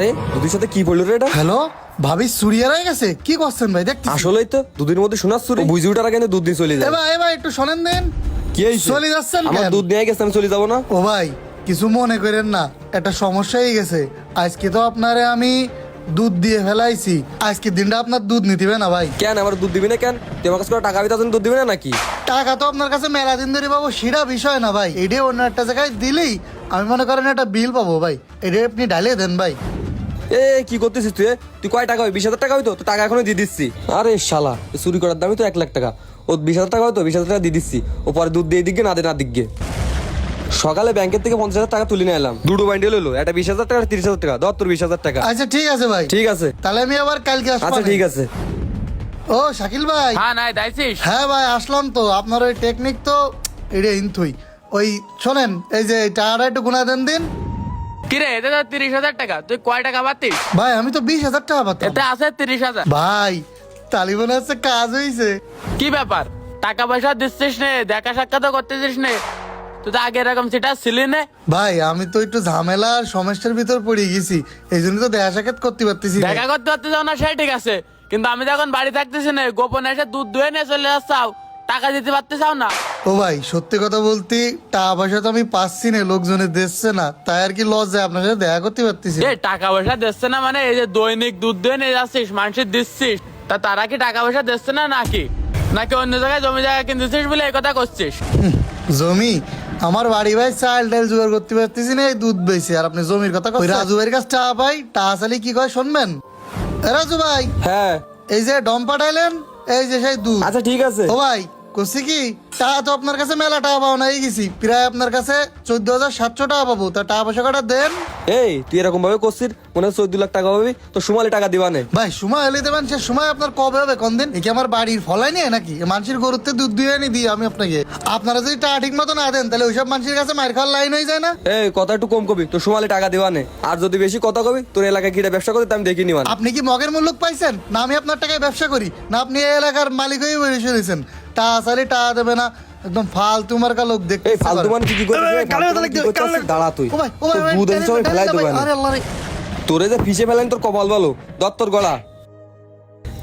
আরে দুধের সাথে কি বললো রে এটা? হ্যালো ভাবি চুরিয়ার হয়ে গেছে কি করছেন ভাই দেখতে আসলেই তো দুধের মধ্যে শোনার চুরি বুঝি উঠার আগে দুধ দিয়ে চলে যায়। এবার একটু শোনেন দেন কি হয়েছে? চলে যাচ্ছেন আমার কেন? দুধ নিয়ে গেছে আমি চলে যাবো না? ও ভাই কিছু মনে করেন না, একটা সমস্যা হয়ে গেছে। আজকে তো আপনারে আমি দুধ দিয়ে ফেলাইছি, আজকে দিনটা আপনার দুধ নিতিবে না ভাই। কেন আমার দুধ দিবি না কেন? তুই আমার কাছে করে টাকা দিতে দুধ দিবি না নাকি? টাকা তো আপনার কাছে মেলা দিন ধরে পাবো সেটা বিষয় না ভাই, এটাই অন্য একটা জায়গায় দিলেই আমি মনে করেন একটা বিল পাবো ভাই, এটা আপনি ডালিয়ে দেন ভাই। এ কি করতেছিস তুই? তুই কয় টাকা হয়? 20,000 টাকা হয়তো তো টাকা এখনো দিয়ে দিচ্ছি। আরে শালা চুরি করার দামই তো 1,00,000 টাকা। ও 20,000 টাকা হয়তো 20,000 টাকা দিয়ে দিচ্ছি। ও পরে দুধ দিয়ে দিকে না দে না দিকে। সকালে ব্যাংকের থেকে 50,000 টাকা তুলে নিয়ে এলাম, দুটো বান্ডিল হলো, একটা 20,000 টাকা 30,000 টাকা। ধর তোর 20,000 টাকা। আচ্ছা ঠিক আছে ভাই, ঠিক আছে। তাহলে আমি আবার কালকে আসবো। আচ্ছা ঠিক আছে। ও শাকিল ভাই। হ্যাঁ নাই দাইছিস। হ্যাঁ ভাই আসলাম তো, আপনার ওই টেকনিক তো এটা ইনথুই। ওই শোনেন এই যে টাকাটা একটু গুনা দেন দিন। কিরে এতে তো 30,000 টাকা, তুই কয় টাকা পাতিস? ভাই আমি তো 20,000 টাকা পাতাম। এতে আছে 30,000। ভাই তালি মনে হচ্ছে কাজ হয়েছে। কি ব্যাপার, টাকা পয়সা দিচ্ছিস নে, দেখা সাক্ষাৎ করতেছিস নে, তুই তো আগে এরকম সেটা ছিলি নে। ভাই আমি তো একটু ঝামেলা আর সমস্যার ভিতর পড়ে গেছি, এই জন্য তো দেখা সাক্ষাৎ করতে পারতেছি না। দেখা করতে পারতে যাও না সেই ঠিক আছে, কিন্তু আমি যখন বাড়ি থাকতেছি না, গোপনে এসে দুধ দুয়ে নিয়ে চলে যাচ্ছাও, টাকা দিতে পারতে চাও না। ও ভাই সত্যি কথা বলতে টাকা পয়সা তো আমি পাচ্ছি না, লোকজনে দিচ্ছে না, তাই আর কি লস যায় আপনার সাথে দেখা করতে পারতেছি না। এ টাকা পয়সা দিচ্ছে না মানে এই যে দৈনিক দুধ দুয়ে নিয়ে যাচ্ছিস, মানুষের দিচ্ছিস, তা তারা কি টাকা পয়সা দিচ্ছে না নাকি? নাকি অন্য জায়গায় জমি জায়গা কিনতেছিস বলে এই কথা করছিস? জমি আমার বাড়ি ভাই চাল ডাল জোগাড় করতে পারতেছি না, এই দুধ বেশি আর আপনি জমির কথা কই। রাজু ভাইয়ের কাছে টাকা পাই, টাকা চালি কি কয় শুনবেন? এ রাজু ভাই হ্যাঁ এই যে ডম পাঠাইলেন, এই যে সেই দুধ। আচ্ছা ঠিক আছে। ও ভাই করছি কি টাকা তো আপনার কাছে মেলা টাকা পাও না গেছি, প্রায় আপনার কাছে 14,700 টাকা পাবো, তা টাকা পয়সা কটা দেন। এই তুই এরকম ভাবে করছিস মনে হয় 14 লাখ টাকা পাবি, তো সুমালি টাকা দিবানে। ভাই সময় এলে দেবেন, সে সময় আপনার কবে হবে কোন দিন? এ কি আমার বাড়ির ফলাই নিয়ে নাকি? মানুষের গরুতে দুধ দিয়ে এনে দিই আমি আপনাকে, আপনারা যদি টাকা ঠিক মতো না দেন তাহলে ওইসব মানুষের কাছে মার খাওয়ার লাইন হয়ে যায় না। এই কথা একটু কম কবি, তো সুমালি টাকা দিবানে। আর যদি বেশি কথা কবি তোর এলাকায় কিটা ব্যবসা করতে আমি দেখি নিবান। আপনি কি মগের মূল্য পাইছেন না? আমি আপনার টাকায় ব্যবসা করি না? আপনি এই এলাকার মালিক হয়ে বসে রয়েছেন, টাকা সারি টাকা দেবে না, একদম ফালতু মার্কা লোক দেখতে। এই ফালতু মানে তুই কি করছিস? দাঁড়া তুই, তোর দুধ এনে সবাই ফেলাই দেবে না। তোরে যে ফিসে ফেলেন তোর কপাল ভালো, দত্তর গলা।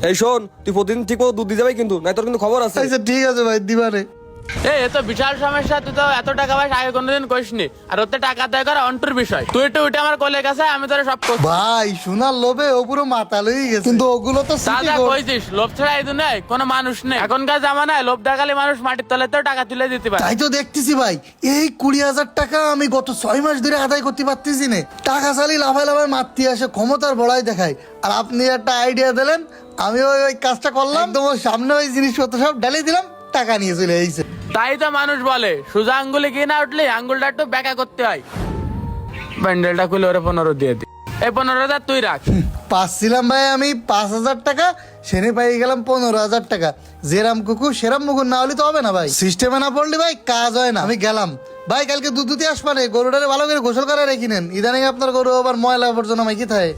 এই শোন তুই প্রতিদিন ঠিক মতো দুধ দিয়ে যাবে কিন্তু, নাই তোর কিন্তু খবর আছে। আচ্ছা ঠিক আছে ভাই দিবারে। এ তো বিশাল সমস্যা, তুই তো এত টাকা পাস আগে কোনোদিন করিসনি, আর ওতে টাকা দেয় করা অন্টুর বিষয়। তুই একটু উঠে আমার কোলে কাছে, আমি তোরা সব করছি। ভাই সোনার লোভে ও পুরো মাতাল হয়ে গেছে, কিন্তু ওগুলো তো স্মৃতি দাদা গো। কইছিস লোভ ছাড়া এই দুনিয়ায় কোনো মানুষ নেই। এখনকার জামানায় লোভ দেখালে মানুষ মাটির তলে তো টাকা তুলে দিতে পারে। তাই তো দেখতেছি ভাই, এই 20,000 টাকা আমি গত 6 মাস ধরে আদায় করতে পারতেছি না। টাকা চালি লাফায় লাফায় মারতে আসে, ক্ষমতার বড়াই দেখায়। আর আপনি একটা আইডিয়া দিলেন, আমি ওই কাজটা করলাম, একদম ওর সামনে ওই জিনিসপত্র সব ঢালিয়ে দিলাম, টাকা নিয়ে চলে এসেছে। তাই তো মানুষ বলে সোজা আঙ্গুলে গিয়ে না উঠলে আঙ্গুলটা একটু ব্যাকা করতে হয়। ব্যান্ডেলটা খুলে ওরে 15 দিয়ে দি, এই 15,000 তুই রাখ। পাচ্ছিলাম ভাই আমি 5,000 টাকা, সেনে পাই গেলাম 15,000 টাকা। যেরাম কুকুর সেরাম মুকুর, না হলে তো হবে না ভাই, সিস্টেমে না পড়লে ভাই কাজ হয় না। আমি গেলাম ভাই, কালকে দুধ দিতে আসবা রে, গরুটারে ভালো করে গোসল করে রেখে নেন, ইদানিং আপনার গরু আবার ময়লা আবর্জনা মাইকি থাকে।